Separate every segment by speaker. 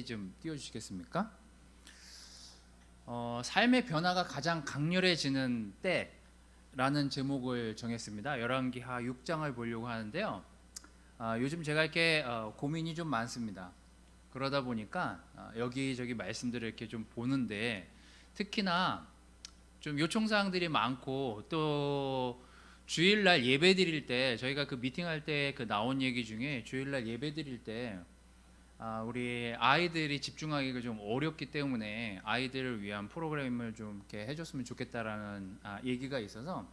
Speaker 1: PPT 좀 띄워주시겠습니까? 삶의 변화가 가장 강렬해지는 때라는 제목을 정했습니다. 열왕기하 6장을 보려고 하는데요. 요즘 제가 이렇게 고민이 좀 많습니다. 그러다 보니까 여기저기 말씀들을 이렇게 좀 보는데, 특히나 좀 요청사항들이 많고, 또 주일날 예배 드릴 때, 저희가 그 미팅할 때 그 나온 얘기 중에, 주일날 예배 드릴 때 우리 아이들이 집중하기가 좀 어렵기 때문에 아이들을 위한 프로그램을 좀 이렇게 해줬으면 좋겠다라는 얘기가 있어서,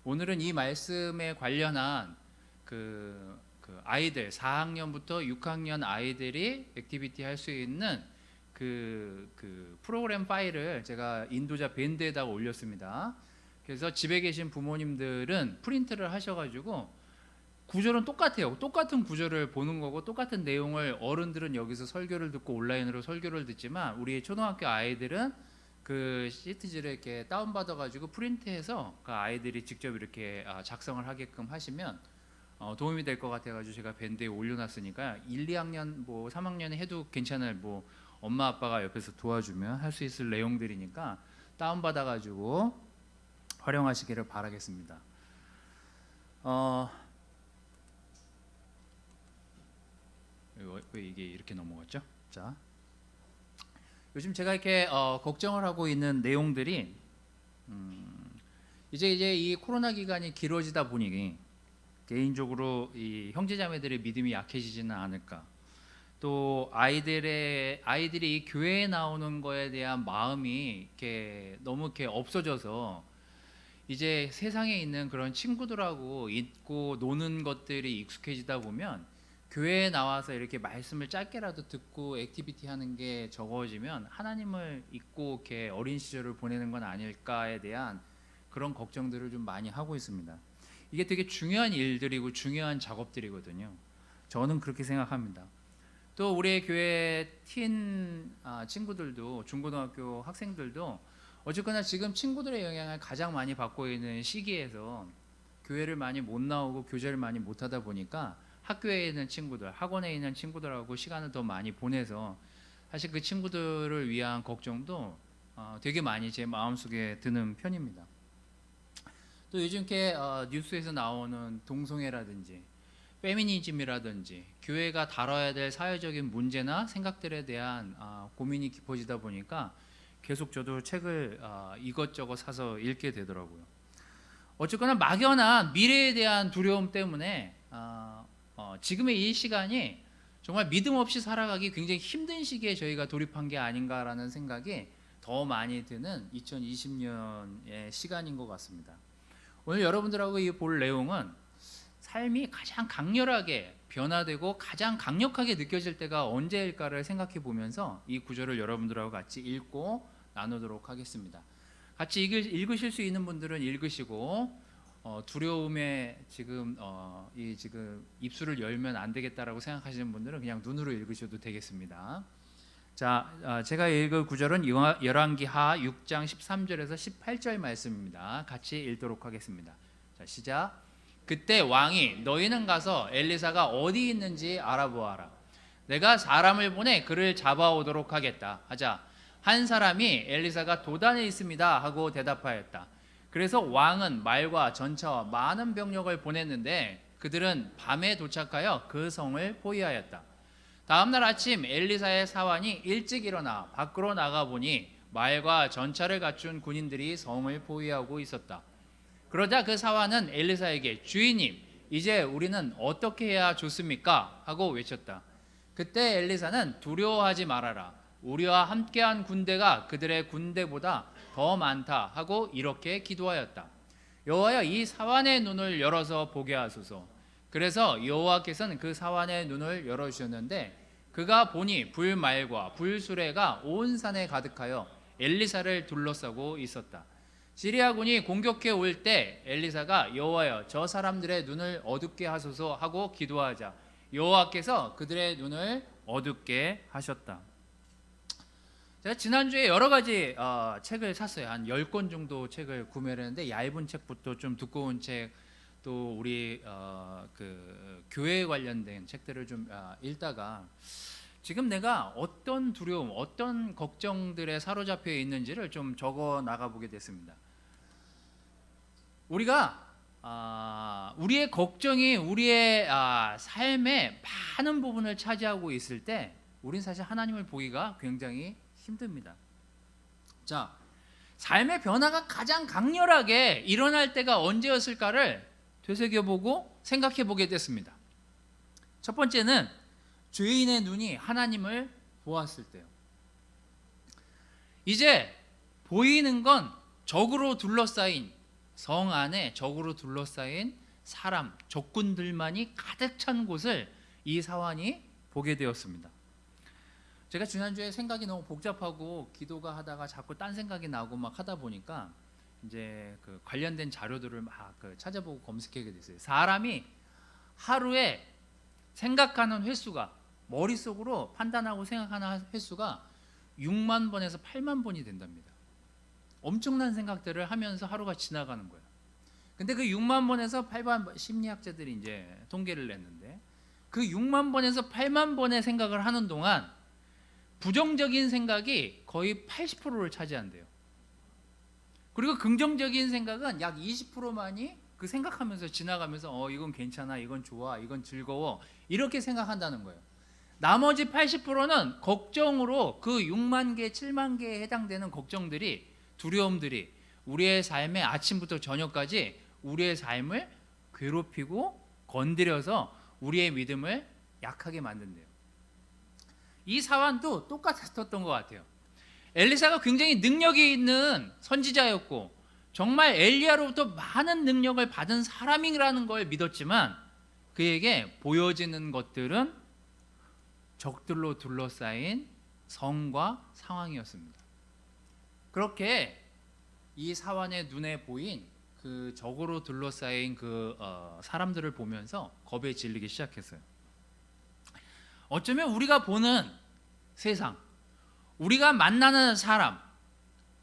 Speaker 1: 오늘은 이 말씀에 관련한 그 아이들 4학년부터 6학년 아이들이 액티비티 할 수 있는 그 프로그램 파일을 제가 인도자 밴드에다가 올렸습니다. 그래서 집에 계신 부모님들은 프린트를 하셔가지고, 구절은 똑같아요. 똑같은 구절을 보는 거고, 똑같은 내용을 어른들은 여기서 설교를 듣고 온라인으로 설교를 듣지만, 우리 초등학교 아이들은 그 시트지를 이렇게 다운받아가지고 프린트해서 그 아이들이 직접 이렇게 작성을 하게끔 하시면 도움이 될 것 같아가지고 제가 밴드에 올려놨으니까 1, 2학년 뭐 3학년에 해도 괜찮을, 뭐 엄마 아빠가 옆에서 도와주면 할 수 있을 내용들이니까 다운받아가지고 활용하시기를 바라겠습니다. 왜 이게 이렇게 넘어갔죠? 자, 요즘 제가 이렇게 걱정을 하고 있는 내용들이, 이제 이 코로나 기간이 길어지다 보니 개인적으로 이 형제자매들의 믿음이 약해지지는 않을까, 또 아이들이 이 교회에 나오는 거에 대한 마음이 이렇게 너무 이렇게 없어져서, 이제 세상에 있는 그런 친구들하고 있고 노는 것들이 익숙해지다 보면 교회에 나와서 이렇게 말씀을 짧게라도 듣고 액티비티 하는 게 적어지면 하나님을 잊고 이렇게 어린 시절을 보내는 건 아닐까에 대한 그런 걱정들을 좀 많이 하고 있습니다. 이게 되게 중요한 일들이고 중요한 작업들이거든요. 저는 그렇게 생각합니다. 또 우리 교회 틴 친구들도, 중고등학교 학생들도 어쨌거나 지금 친구들의 영향을 가장 많이 받고 있는 시기에서 교회를 많이 못 나오고 교제를 많이 못 하다 보니까 학교에 있는 친구들, 학원에 있는 친구들하고 시간을 더 많이 보내서 사실 그 친구들을 위한 걱정도 되게 많이 제 마음속에 드는 편입니다. 또 요즘 이렇게 뉴스에서 나오는 동성애라든지 페미니즘이라든지 교회가 다뤄야 될 사회적인 문제나 생각들에 대한 고민이 깊어지다 보니까 계속 저도 책을 이것저것 사서 읽게 되더라고요. 어쨌거나 막연한 미래에 대한 두려움 때문에 지금의 이 시간이 정말 믿음 없이 살아가기 굉장히 힘든 시기에 저희가 돌입한 게 아닌가라는 생각이 더 많이 드는 2020년의 시간인 것 같습니다. 오늘 여러분들하고 이 볼 내용은 삶이 가장 강렬하게 변화되고 가장 강력하게 느껴질 때가 언제일까를 생각해 보면서 이 구절을 여러분들하고 같이 읽고 나누도록 하겠습니다. 같이 읽으실 수 있는 분들은 읽으시고, 두려움에 지금 입술을 열면 안 되겠다라고 생각하시는 분들은 그냥 눈으로 읽으셔도 되겠습니다. 자, 제가 읽을 구절은 열왕기하 6장 13절에서 18절 말씀입니다. 같이 읽도록 하겠습니다. 자, 시작. 그때 왕이 너희는 가서 엘리사가 어디 있는지 알아보아라. 내가 사람을 보내 그를 잡아오도록 하겠다 하자, 한 사람이 엘리사가 도단에 있습니다 하고 대답하였다. 그래서 왕은 말과 전차와 많은 병력을 보냈는데 그들은 밤에 도착하여 그 성을 포위하였다. 다음날 아침 엘리사의 사환이 일찍 일어나 밖으로 나가보니 말과 전차를 갖춘 군인들이 성을 포위하고 있었다. 그러자 그 사환은 엘리사에게 주인님, 이제 우리는 어떻게 해야 좋습니까? 하고 외쳤다. 그때 엘리사는 두려워하지 말아라. 우리와 함께한 군대가 그들의 군대보다 더 많다 하고 이렇게 기도하였다. 여호와여, 이 사환의 눈을 열어서 보게 하소서. 그래서 여호와께서는 그 사환의 눈을 열어주셨는데 그가 보니 불말과 불수레가 온 산에 가득하여 엘리사를 둘러싸고 있었다. 시리아군이 공격해 올 때 엘리사가 여호와여, 저 사람들의 눈을 어둡게 하소서 하고 기도하자 여호와께서 그들의 눈을 어둡게 하셨다. 제가 지난주에 여러 가지 책을 샀어요. 한 10권 정도 책을 구매를 했는데, 얇은 책부터 좀 두꺼운 책, 또 우리 그 교회 관련된 책들을 좀 읽다가 지금 내가 어떤 두려움, 어떤 걱정들에 사로잡혀 있는지를 좀 적어 나가 보게 됐습니다. 우리가 우리의 걱정이 우리의 삶의 많은 부분을 차지하고 있을 때 우린 사실 하나님을 보기가 굉장히 힘듭니다. 자, 삶의 변화가 가장 강렬하게 일어날 때가 언제였을까를 되새겨보고 생각해보게 됐습니다. 첫 번째는 죄인의 눈이 하나님을 보았을 때요. 이제 보이는 건 적으로 둘러싸인, 성 안에 적으로 둘러싸인 사람, 적군들만이 가득 찬 곳을 이 사환이 보게 되었습니다. 제가 지난주에 생각이 너무 복잡하고 기도가 하다가 자꾸 딴 생각이 나고 막 하다 보니까 이제 그 관련된 자료들을 막 찾아보고 검색하게 됐어요. 사람이 하루에 생각하는 횟수가, 머릿속으로 판단하고 생각하는 횟수가 6만 번에서 8만 번이 된답니다. 엄청난 생각들을 하면서 하루가 지나가는 거예요. 근데 그 6만 번에서 8만 번, 심리학자들이 이제 통계를 냈는데 그 6만 번에서 8만 번의 생각을 하는 동안 부정적인 생각이 거의 80%를 차지한대요. 그리고 긍정적인 생각은 약 20%만이 그 생각하면서 지나가면서 이건 괜찮아, 이건 좋아, 이건 즐거워 이렇게 생각한다는 거예요. 나머지 80%는 걱정으로 그 6만 개, 7만 개에 해당되는 걱정들이, 두려움들이 우리의 삶의 아침부터 저녁까지 우리의 삶을 괴롭히고 건드려서 우리의 믿음을 약하게 만든대요. 이 사환도 똑같았던 것 같아요. 엘리사가 굉장히 능력이 있는 선지자였고 정말 엘리야로부터 많은 능력을 받은 사람이라는 걸 믿었지만 그에게 보여지는 것들은 적들로 둘러싸인 성과 상황이었습니다. 그렇게 이 사환의 눈에 보인 그 적으로 둘러싸인 그 사람들을 보면서 겁에 질리기 시작했어요. 어쩌면 우리가 보는 세상, 우리가 만나는 사람,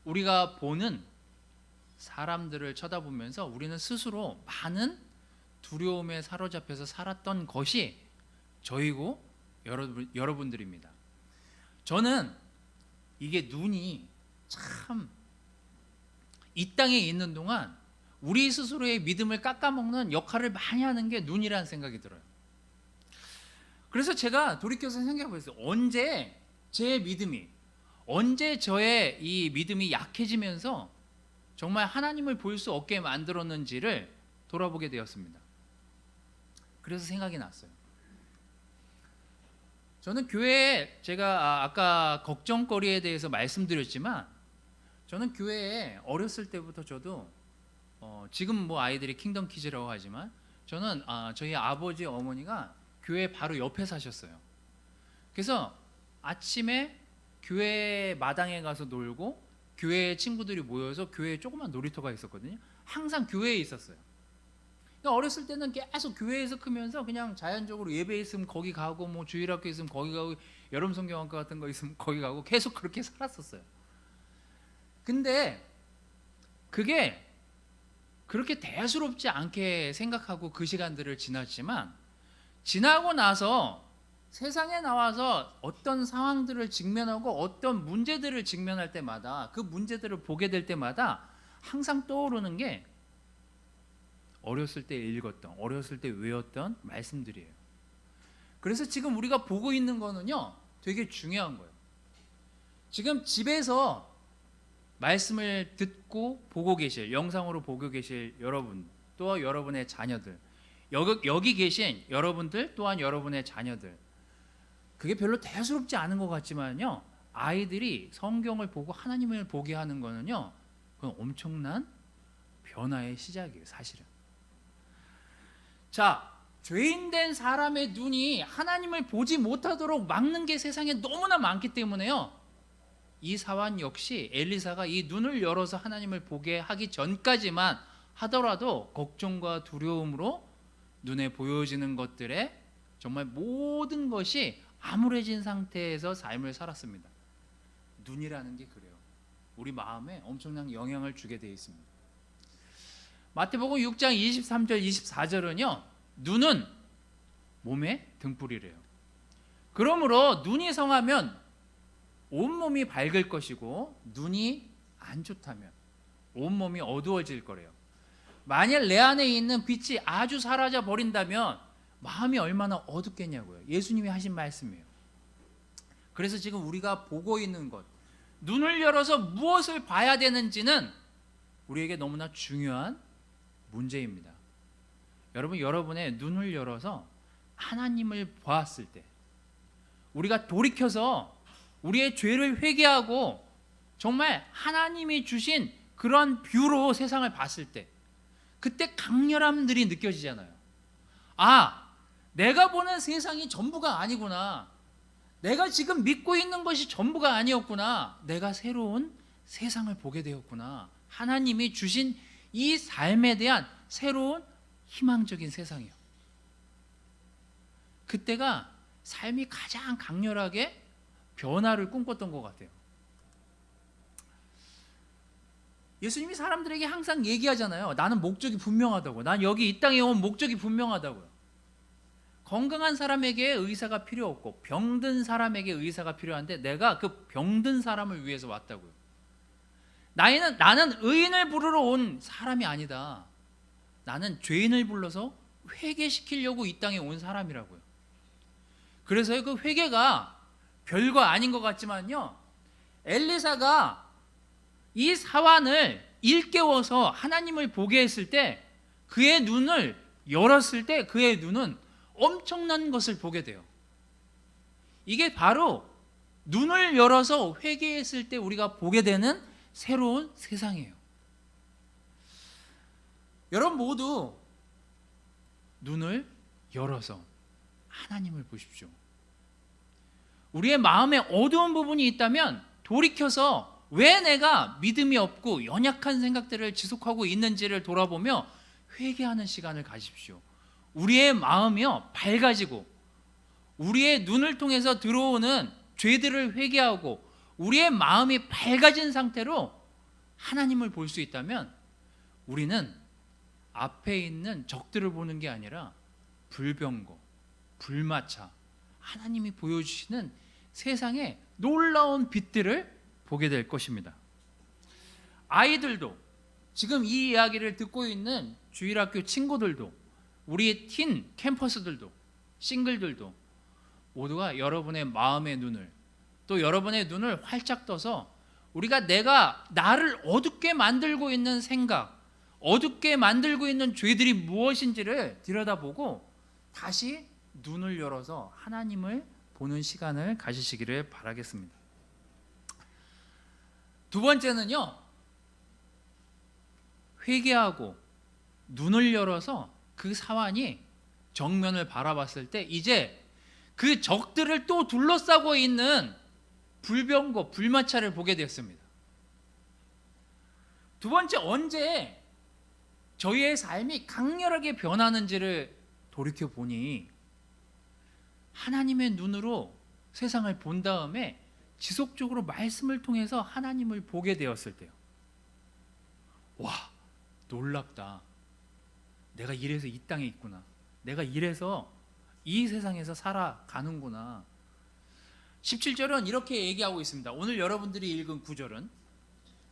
Speaker 1: 우리가 보는 사람들을 쳐다보면서 우리는 스스로 많은 두려움에 사로잡혀서 살았던 것이 저희고 여러분들입니다. 저는 이게 눈이 참 이 땅에 있는 동안 우리 스스로의 믿음을 깎아먹는 역할을 많이 하는 게 눈이라는 생각이 들어요. 그래서 제가 돌이켜서 생각해보겠어요. 언제 제 믿음이, 언제 저의 이 믿음이 약해지면서 정말 하나님을 볼 수 없게 만들었는지를 돌아보게 되었습니다. 그래서 생각이 났어요. 저는 교회에, 제가 아까 걱정거리에 대해서 말씀드렸지만 저는 교회에 어렸을 때부터 저도 지금 뭐 아이들이 킹덤 키즈라고 하지만 저는 저희 아버지 어머니가 교회 바로 옆에 사셨어요. 그래서 아침에 교회 마당에 가서 놀고 교회 친구들이 모여서 교회에 조그만 놀이터가 있었거든요. 항상 교회에 있었어요. 그러니까 어렸을 때는 계속 교회에서 크면서 그냥 자연적으로 예배 있으면 거기 가고 뭐 주일학교 있으면 거기 가고 여름 성경학과 같은 거 있으면 거기 가고 계속 그렇게 살았었어요. 근데 그게 그렇게 대수롭지 않게 생각하고 그 시간들을 지났지만 지나고 나서 세상에 나와서 어떤 상황들을 직면하고 어떤 문제들을 직면할 때마다 그 문제들을 보게 될 때마다 항상 떠오르는 게 어렸을 때 읽었던, 어렸을 때 외웠던 말씀들이에요. 그래서 지금 우리가 보고 있는 거는요 되게 중요한 거예요. 지금 집에서 말씀을 듣고 보고 계실, 영상으로 보고 계실 여러분, 또 여러분의 자녀들, 여기 계신 여러분들 또한 여러분의 자녀들, 그게 별로 대수롭지 않은 것 같지만요 아이들이 성경을 보고 하나님을 보게 하는 거는요 그건 엄청난 변화의 시작이에요. 사실은 자, 죄인된 사람의 눈이 하나님을 보지 못하도록 막는 게 세상에 너무나 많기 때문에요 이 사환 역시 엘리사가 이 눈을 열어서 하나님을 보게 하기 전까지만 하더라도 걱정과 두려움으로 눈에 보여지는 것들에 정말 모든 것이 암울해진 상태에서 삶을 살았습니다. 눈이라는 게 그래요. 우리 마음에 엄청난 영향을 주게 되어 있습니다. 마태복음 6장 23절 24절은요 눈은 몸의 등불이래요. 그러므로 눈이 성하면 온몸이 밝을 것이고 눈이 안 좋다면 온몸이 어두워질 거래요. 만일 내 안에 있는 빛이 아주 사라져 버린다면 마음이 얼마나 어둡겠냐고요. 예수님이 하신 말씀이에요. 그래서 지금 우리가 보고 있는 것, 눈을 열어서 무엇을 봐야 되는지는 우리에게 너무나 중요한 문제입니다. 여러분, 여러분의 눈을 열어서 하나님을 보았을 때, 우리가 돌이켜서 우리의 죄를 회개하고 정말 하나님이 주신 그런 뷰로 세상을 봤을 때, 그때 강렬함들이 느껴지잖아요. 아, 내가 보는 세상이 전부가 아니구나. 내가 지금 믿고 있는 것이 전부가 아니었구나. 내가 새로운 세상을 보게 되었구나. 하나님이 주신 이 삶에 대한 새로운 희망적인 세상이요. 그때가 삶이 가장 강렬하게 변화를 꿈꿨던 것 같아요. 예수님이 사람들에게 항상 얘기하잖아요. 나는 목적이 분명하다고. 난 여기 이 땅에 온 목적이 분명하다고요. 건강한 사람에게 의사가 필요 없고 병든 사람에게 의사가 필요한데 내가 그 병든 사람을 위해서 왔다고요. 나는 의인을 부르러 온 사람이 아니다. 나는 죄인을 불러서 회개시키려고 이 땅에 온 사람이라고요. 그래서 그 회개가 별거 아닌 것 같지만요, 엘리사가 이 사환을 일깨워서 하나님을 보게 했을 때, 그의 눈을 열었을 때 그의 눈은 엄청난 것을 보게 돼요. 이게 바로 눈을 열어서 회개했을 때 우리가 보게 되는 새로운 세상이에요. 여러분 모두 눈을 열어서 하나님을 보십시오. 우리의 마음에 어두운 부분이 있다면 돌이켜서 왜 내가 믿음이 없고 연약한 생각들을 지속하고 있는지를 돌아보며 회개하는 시간을 가십시오. 우리의 마음이요 밝아지고 우리의 눈을 통해서 들어오는 죄들을 회개하고 우리의 마음이 밝아진 상태로 하나님을 볼 수 있다면 우리는 앞에 있는 적들을 보는 게 아니라 불병거, 불마차, 하나님이 보여주시는 세상의 놀라운 빛들을 보게 될 것입니다. 아이들도, 지금 이 이야기를 듣고 있는 주일학교 친구들도, 우리 틴 캠퍼스들도, 싱글들도 모두가 여러분의 마음의 눈을, 또 여러분의 눈을 활짝 떠서 우리가 내가 나를 어둡게 만들고 있는 생각, 어둡게 만들고 있는 죄들이 무엇인지를 들여다보고 다시 눈을 열어서 하나님을 보는 시간을 가지시기를 바라겠습니다. 두 번째는요, 회개하고 눈을 열어서 그 사환이 정면을 바라봤을 때 이제 그 적들을 또 둘러싸고 있는 불병거, 불마차를 보게 되었습니다. 두 번째, 언제 저희의 삶이 강렬하게 변하는지를 돌이켜보니 하나님의 눈으로 세상을 본 다음에 지속적으로 말씀을 통해서 하나님을 보게 되었을 때요. 와, 놀랍다. 내가 이래서 이 땅에 있구나. 내가 이래서 이 세상에서 살아가는구나. 17절은 이렇게 얘기하고 있습니다. 오늘 여러분들이 읽은 9절은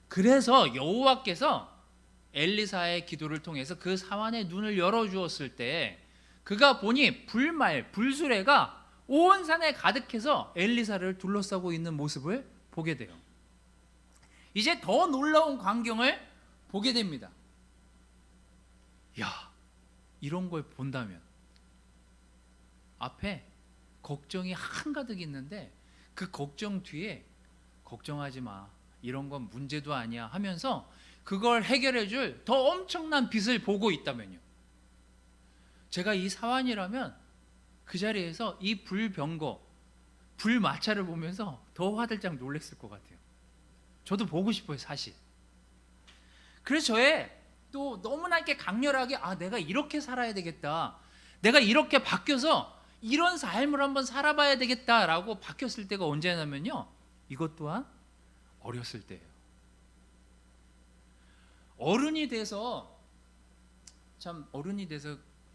Speaker 1: 그래서 여호와께서 엘리사의 기도를 통해서 그 사환의 눈을 열어주었을 때 그가 보니 불수레가 온 산에 가득해서 엘리사를 둘러싸고 있는 모습을 보게 돼요. 이제 더 놀라운 광경을 보게 됩니다. 야, 이런 걸 본다면 앞에 걱정이 한가득 있는데 그 걱정 뒤에 걱정하지 마, 이런 건 문제도 아니야 하면서 그걸 해결해 줄 더 엄청난 빛을 보고 있다면요, 제가 이 사환이라면 그 자리에서 이 불병거, 불마차를 보면서 더 화들짝 놀랐을 것 같아요. 저도 보고 싶어요, 사실. 그래서 저의 또 너무나 이렇게 강렬하게 내가 이렇게 살아야 되겠다, 내가 이렇게 바뀌어서 이런 삶을 한번 살아봐야 되겠다라고 바뀌었을 때가 언제냐면요, 이것 또한 어렸을 때예요. 어른이 돼서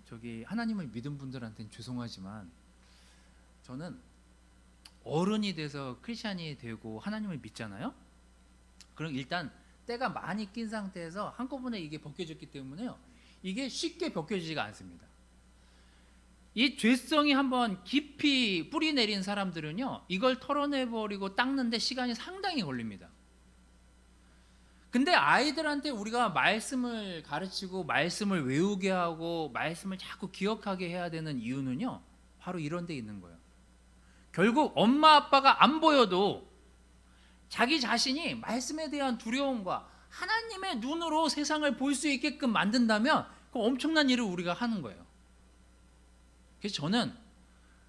Speaker 1: 저기 하나님을 믿은 분들한테는 죄송하지만 저는 어른이 돼서 크리스찬이 되고 하나님을 믿잖아요. 그럼 일단 때가 많이 낀 상태에서 한꺼번에 이게 벗겨졌기 때문에요, 이게 쉽게 벗겨지지가 않습니다. 이 죄성이 한번 깊이 뿌리 내린 사람들은요, 이걸 털어내버리고 닦는데 시간이 상당히 걸립니다. 근데 아이들한테 우리가 말씀을 가르치고 말씀을 외우게 하고 말씀을 자꾸 기억하게 해야 되는 이유는요, 바로 이런 데 있는 거예요. 결국 엄마 아빠가 안 보여도 자기 자신이 말씀에 대한 두려움과 하나님의 눈으로 세상을 볼 수 있게끔 만든다면 그 엄청난 일을 우리가 하는 거예요. 그래서 저는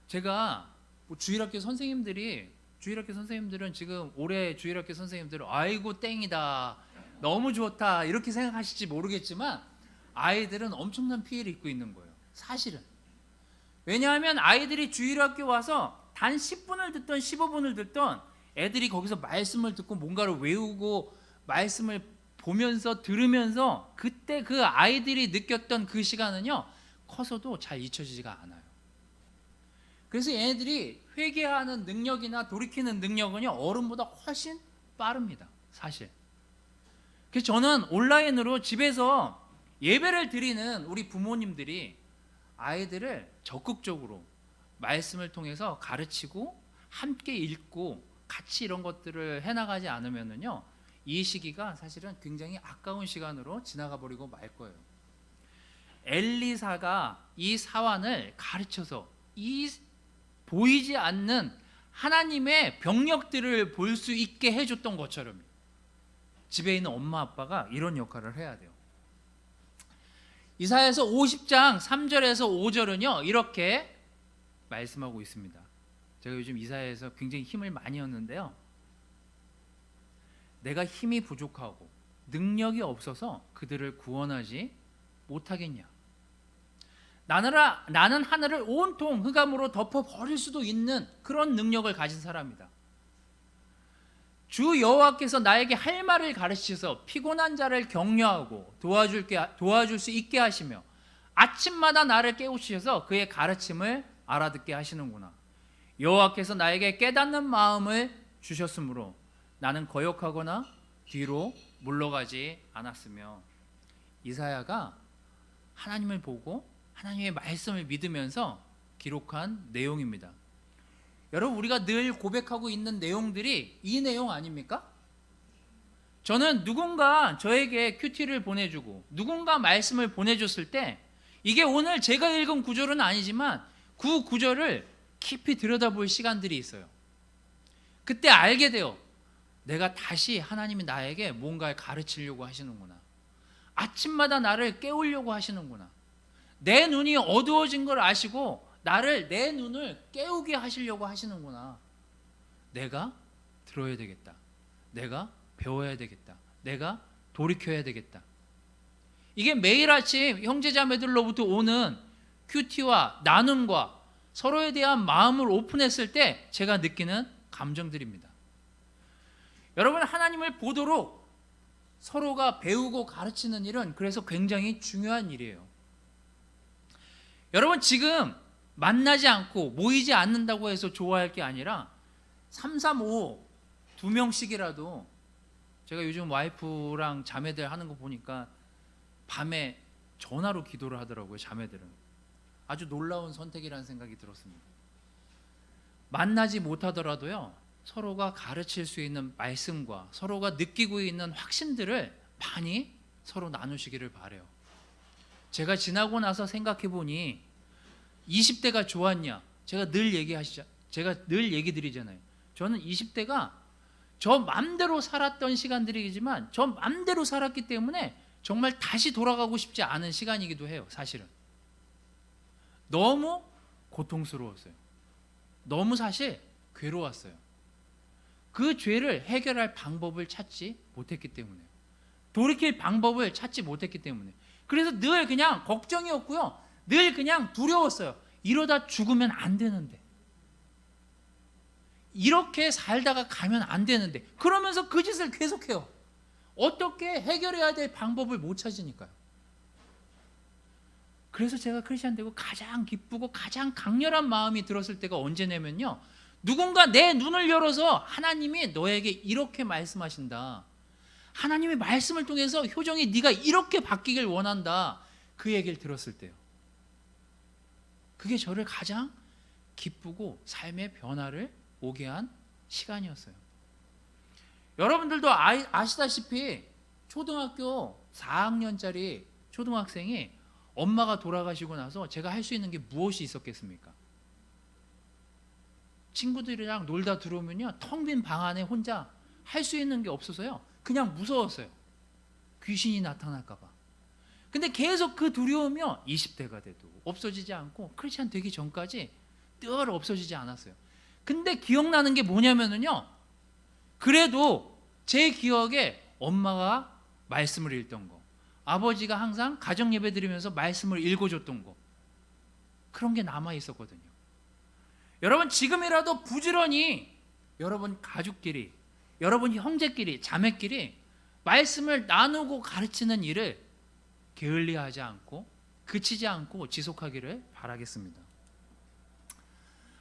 Speaker 1: 제가 주일학교 선생님들은 지금 올해 주일학교 선생님들은 아이고 땡이다, 너무 좋다 이렇게 생각하실지 모르겠지만 아이들은 엄청난 피해를 입고 있는 거예요, 사실은. 왜냐하면 아이들이 주일학교 와서 단 10분을 듣던 15분을 듣던 애들이 거기서 말씀을 듣고 뭔가를 외우고 말씀을 보면서 들으면서 그때 그 아이들이 느꼈던 그 시간은요, 커서도 잘 잊혀지지가 않아요. 그래서 얘네들이 회개하는 능력이나 돌이키는 능력은요, 어른보다 훨씬 빠릅니다, 사실. 그래서 저는 온라인으로 집에서 예배를 드리는 우리 부모님들이 아이들을 적극적으로 말씀을 통해서 가르치고 함께 읽고 같이 이런 것들을 해나가지 않으면은요, 이 시기가 사실은 굉장히 아까운 시간으로 지나가 버리고 말 거예요. 엘리사가 이 사환을 가르쳐서 이 보이지 않는 하나님의 병력들을 볼 수 있게 해줬던 것처럼 집에 있는 엄마 아빠가 이런 역할을 해야 돼요. 이사야서 50장 3절에서 5절은요 이렇게 말씀하고 있습니다. 제가 요즘 이사야에서 굉장히 힘을 많이 얻는데요, 내가 힘이 부족하고 능력이 없어서 그들을 구원하지 못하겠냐. 나는 하늘을 온통 흑암으로 덮어버릴 수도 있는 그런 능력을 가진 사람이다. 주 여호와께서 나에게 할 말을 가르치셔서 피곤한 자를 격려하고 도와줄 수 있게 하시며 아침마다 나를 깨우치셔서 그의 가르침을 알아듣게 하시는구나. 여호와께서 나에게 깨닫는 마음을 주셨으므로 나는 거역하거나 뒤로 물러가지 않았으며. 이사야가 하나님을 보고 하나님의 말씀을 믿으면서 기록한 내용입니다. 여러분, 우리가 늘 고백하고 있는 내용들이 이 내용 아닙니까? 저는 누군가 저에게 큐티를 보내주고 누군가 말씀을 보내줬을 때 이게 오늘 제가 읽은 구절은 아니지만 그 구절을 깊이 들여다볼 시간들이 있어요. 그때 알게 돼요. 내가 다시 하나님이 나에게 뭔가를 가르치려고 하시는구나. 아침마다 나를 깨우려고 하시는구나. 내 눈이 어두워진 걸 아시고 내 눈을 깨우게 하시려고 하시는구나. 내가 들어야 되겠다. 내가 배워야 되겠다. 내가 돌이켜야 되겠다. 이게 매일 아침 형제자매들로부터 오는 큐티와 나눔과 서로에 대한 마음을 오픈했을 때 제가 느끼는 감정들입니다. 여러분, 하나님을 보도록 서로가 배우고 가르치는 일은 그래서 굉장히 중요한 일이에요. 여러분, 지금 만나지 않고 모이지 않는다고 해서 좋아할 게 아니라 3, 3, 5 두 명씩이라도, 제가 요즘 와이프랑 자매들 하는 거 보니까 밤에 전화로 기도를 하더라고요. 자매들은 아주 놀라운 선택이라는 생각이 들었습니다. 만나지 못하더라도요, 서로가 가르칠 수 있는 말씀과 서로가 느끼고 있는 확신들을 많이 서로 나누시기를 바라요. 제가 지나고 나서 생각해 보니 20대가 좋았냐? 제가 늘 얘기 드리잖아요. 저는 20대가 저 맘대로 살았던 시간들이지만 저 맘대로 살았기 때문에 정말 다시 돌아가고 싶지 않은 시간이기도 해요. 사실은 너무 고통스러웠어요. 너무 사실 괴로웠어요. 그 죄를 해결할 방법을 찾지 못했기 때문에, 돌이킬 방법을 찾지 못했기 때문에, 그래서 늘 그냥 걱정이었고요, 늘 그냥 두려웠어요. 이러다 죽으면 안 되는데, 이렇게 살다가 가면 안 되는데, 그러면서 그 짓을 계속해요. 어떻게 해결해야 될 방법을 못 찾으니까요. 그래서 제가 크리스찬 되고 가장 기쁘고 가장 강렬한 마음이 들었을 때가 언제냐면요, 누군가 내 눈을 열어서 하나님이 너에게 이렇게 말씀하신다. 하나님의 말씀을 통해서 효정이 네가 이렇게 바뀌길 원한다. 그 얘기를 들었을 때요. 그게 저를 가장 기쁘고 삶의 변화를 오게 한 시간이었어요. 여러분들도 아시다시피 초등학교 4학년짜리 초등학생이 엄마가 돌아가시고 나서 제가 할 수 있는 게 무엇이 있었겠습니까? 친구들이랑 놀다 들어오면요, 텅 빈 방 안에 혼자 할 수 있는 게 없어서요, 그냥 무서웠어요. 귀신이 나타날까 봐. 근데 계속 그 두려움이요, 20대가 돼도 없어지지 않고 크리스찬 되기 전까지 늘 없어지지 않았어요. 근데 기억나는 게 뭐냐면요, 그래도 제 기억에 엄마가 말씀을 읽던 거, 아버지가 항상 가정 예배 드리면서 말씀을 읽어줬던 거, 그런 게 남아 있었거든요. 여러분, 지금이라도 부지런히 여러분 가족끼리, 여러분 형제끼리, 자매끼리 말씀을 나누고 가르치는 일을 게을리하지 않고 그치지 않고 지속하기를 바라겠습니다.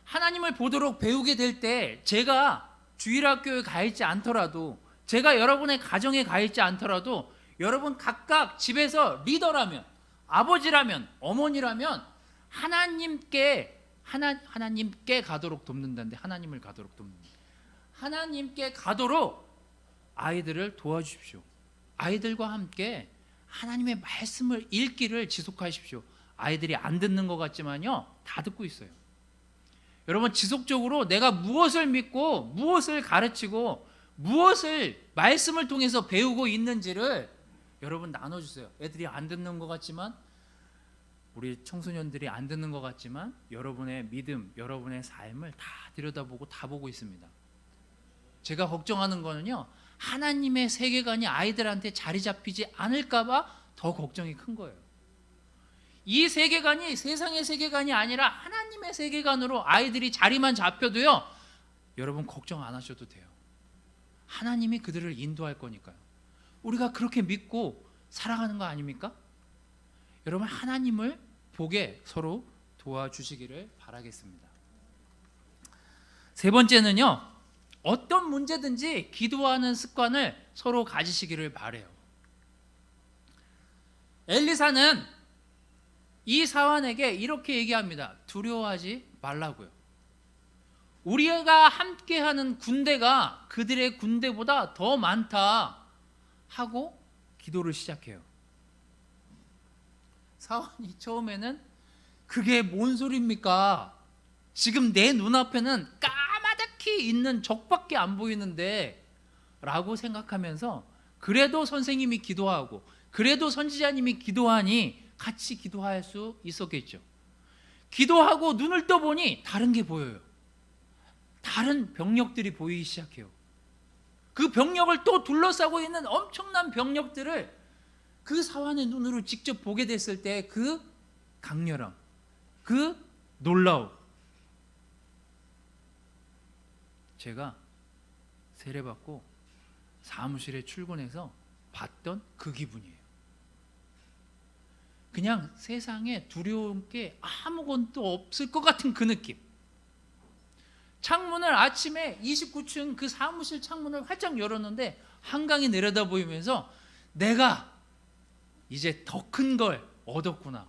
Speaker 1: 하나님을 보도록 배우게 될 때, 제가 주일학교에 가 있지 않더라도, 제가 여러분의 가정에 가 있지 않더라도, 여러분 각각 집에서 리더라면, 아버지라면, 어머니라면 하나님께 가도록 돕는다는데, 하나님을 가도록 돕는다. 하나님께 가도록 아이들을 도와주십시오. 아이들과 함께 하나님의 말씀을 읽기를 지속하십시오. 아이들이 안 듣는 것 같지만요, 다 듣고 있어요. 여러분, 지속적으로 내가 무엇을 믿고 무엇을 가르치고 무엇을 말씀을 통해서 배우고 있는지를 여러분 나눠주세요. 애들이 안 듣는 것 같지만, 우리 청소년들이 안 듣는 것 같지만, 여러분의 믿음, 여러분의 삶을 다 들여다보고 다 보고 있습니다. 제가 걱정하는 거는요, 하나님의 세계관이 아이들한테 자리 잡히지 않을까 봐 더 걱정이 큰 거예요. 이 세계관이 세상의 세계관이 아니라 하나님의 세계관으로 아이들이 자리만 잡혀도요, 여러분 걱정 안 하셔도 돼요. 하나님이 그들을 인도할 거니까요. 우리가 그렇게 믿고 살아가는 거 아닙니까? 여러분, 하나님을 보게 서로 도와주시기를 바라겠습니다. 세 번째는요, 어떤 문제든지 기도하는 습관을 서로 가지시기를 바라요. 엘리사는 이 사환에게 이렇게 얘기합니다. 두려워하지 말라고요. 우리가 함께하는 군대가 그들의 군대보다 더 많다 하고 기도를 시작해요. 사환이 처음에는 그게 뭔 소리입니까? 지금 내 눈앞에는 까마득히 있는 적밖에 안 보이는데 라고 생각하면서, 그래도 선생님이 기도하고 그래도 선지자님이 기도하니 같이 기도할 수 있었겠죠. 기도하고 눈을 떠보니 다른 게 보여요. 다른 병력들이 보이기 시작해요. 그 병력을 또 둘러싸고 있는 엄청난 병력들을 그 사환의 눈으로 직접 보게 됐을 때 그 강렬함, 그 놀라움, 제가 세례받고 사무실에 출근해서 봤던 그 기분이에요. 그냥 세상에 두려운 게 아무것도 없을 것 같은 그 느낌. 창문을 아침에 29층 그 사무실 창문을 활짝 열었는데 한강이 내려다 보이면서 내가 이제 더 큰 걸 얻었구나.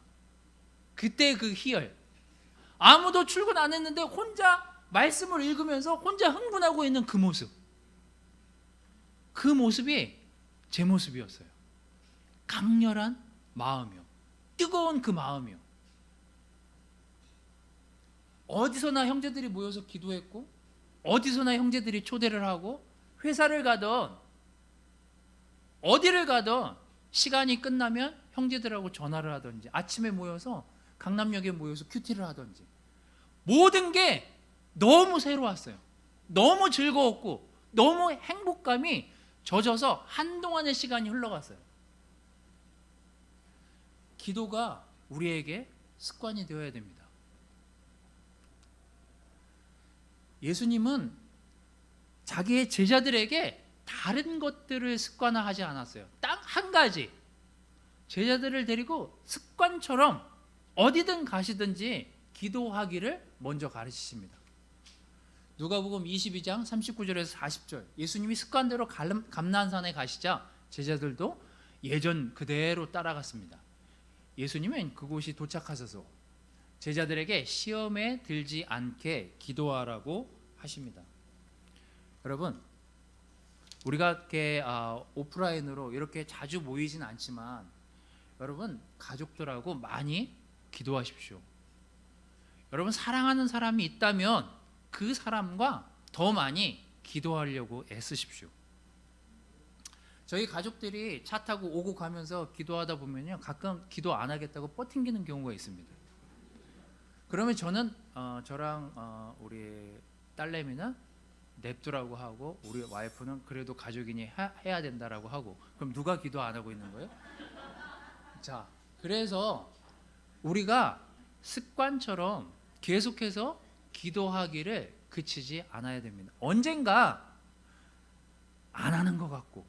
Speaker 1: 그때 그 희열. 아무도 출근 안 했는데 혼자 말씀을 읽으면서 혼자 흥분하고 있는 그 모습. 그 모습이 제 모습이었어요. 강렬한 마음이요. 뜨거운 그 마음이요. 어디서나 형제들이 모여서 기도했고, 어디서나 형제들이 초대를 하고, 회사를 가던 어디를 가던 시간이 끝나면 형제들하고 전화를 하든지, 아침에 모여서 강남역에 모여서 큐티를 하든지, 모든 게 너무 새로웠어요. 너무 즐거웠고 너무 행복감이 젖어서 한동안의 시간이 흘러갔어요. 기도가 우리에게 습관이 되어야 됩니다. 예수님은 자기의 제자들에게 다른 것들을 습관화하지 않았어요. 딱 한 가지, 제자들을 데리고 습관처럼 어디든 가시든지 기도하기를 먼저 가르치십니다. 누가복음 22장 39절에서 40절, 예수님이 습관대로 감난산에 가시자 제자들도 예전 그대로 따라갔습니다. 예수님은 그곳이 도착하셔서 제자들에게 시험에 들지 않게 기도하라고 하십니다. 여러분, 우리가 이렇게 오프라인으로 이렇게 자주 모이진 않지만 여러분, 가족들하고 많이 기도하십시오. 여러분, 사랑하는 사람이 있다면 그 사람과 더 많이 기도하려고 애쓰십시오. 저희 가족들이 차 타고 오고 가면서 기도하다 보면요, 가끔 기도 안 하겠다고 뻗팅기는 경우가 있습니다. 그러면 저는 저랑 우리 딸내미는 냅두라고 하고, 우리 와이프는 그래도 가족이니 해야 된다라고 하고, 그럼 누가 기도 안 하고 있는 거예요? 자, 그래서 우리가 습관처럼 계속해서 기도하기를 그치지 않아야 됩니다. 언젠가 안 하는 것 같고,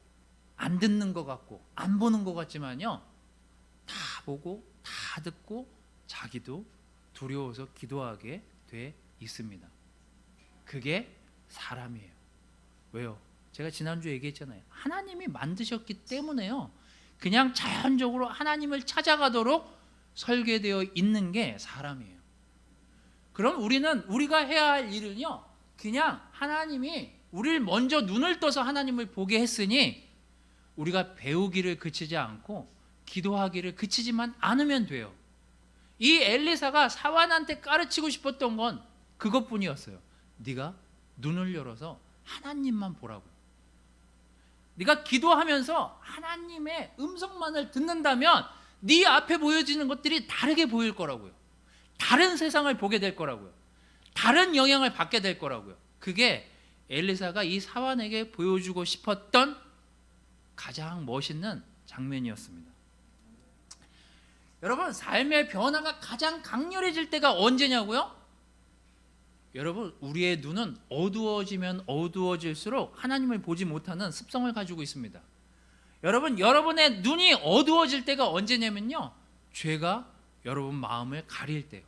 Speaker 1: 안 듣는 것 같고, 안 보는 것 같지만요, 다 보고 다 듣고 자기도 두려워서 기도하게 돼 있습니다. 그게 사람이에요. 왜요? 제가 지난주에 얘기했잖아요. 하나님이 만드셨기 때문에요, 그냥 자연적으로 하나님을 찾아가도록 설계되어 있는 게 사람이에요. 그럼 우리가 해야 할 일은요, 그냥 하나님이 우리를 먼저 눈을 떠서 하나님을 보게 했으니 우리가 배우기를 그치지 않고 기도하기를 그치지만 않으면 돼요. 이 엘리사가 사환한테 가르치고 싶었던 건 그것뿐이었어요. 네가 눈을 열어서 하나님만 보라고. 네가 기도하면서 하나님의 음성만을 듣는다면 네 앞에 보여지는 것들이 다르게 보일 거라고요. 다른 세상을 보게 될 거라고요. 다른 영향을 받게 될 거라고요. 그게 엘리사가 이 사환에게 보여주고 싶었던 가장 멋있는 장면이었습니다. 여러분, 삶의 변화가 가장 강렬해질 때가 언제냐고요? 여러분, 우리의 눈은 어두워지면 어두워질수록 하나님을 보지 못하는 습성을 가지고 있습니다. 여러분, 여러분의 눈이 어두워질 때가 언제냐면요, 죄가 여러분 마음을 가릴 때요.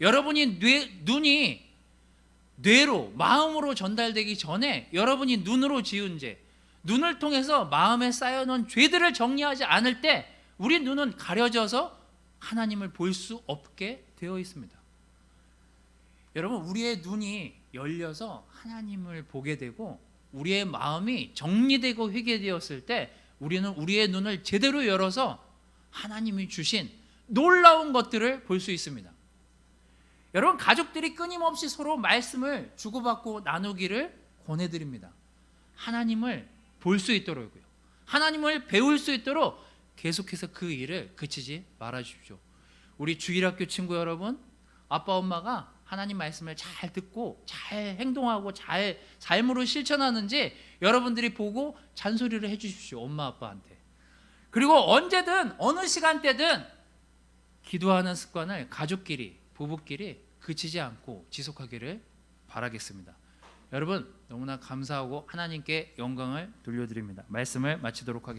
Speaker 1: 여러분이 눈이 뇌로, 마음으로 전달되기 전에 여러분이 눈으로 지은 죄, 눈을 통해서 마음에 쌓여놓은 죄들을 정리하지 않을 때 우리 눈은 가려져서 하나님을 볼 수 없게 되어 있습니다. 여러분, 우리의 눈이 열려서 하나님을 보게 되고 우리의 마음이 정리되고 회개되었을 때 우리는 우리의 눈을 제대로 열어서 하나님이 주신 놀라운 것들을 볼 수 있습니다. 여러분, 가족들이 끊임없이 서로 말씀을 주고받고 나누기를 권해드립니다. 하나님을 볼 수 있도록요, 하나님을 배울 수 있도록 계속해서 그 일을 그치지 말아주십시오. 우리 주일학교 친구 여러분, 아빠 엄마가 하나님 말씀을 잘 듣고 잘 행동하고 잘 삶으로 실천하는지 여러분들이 보고 잔소리를 해주십시오, 엄마 아빠한테. 그리고 언제든 어느 시간대든 기도하는 습관을 가족끼리, 부부끼리 그치지 않고 지속하기를 바라겠습니다. 여러분, 너무나 감사하고 하나님께 영광을 돌려드립니다. 말씀을 마치도록 하겠습니다.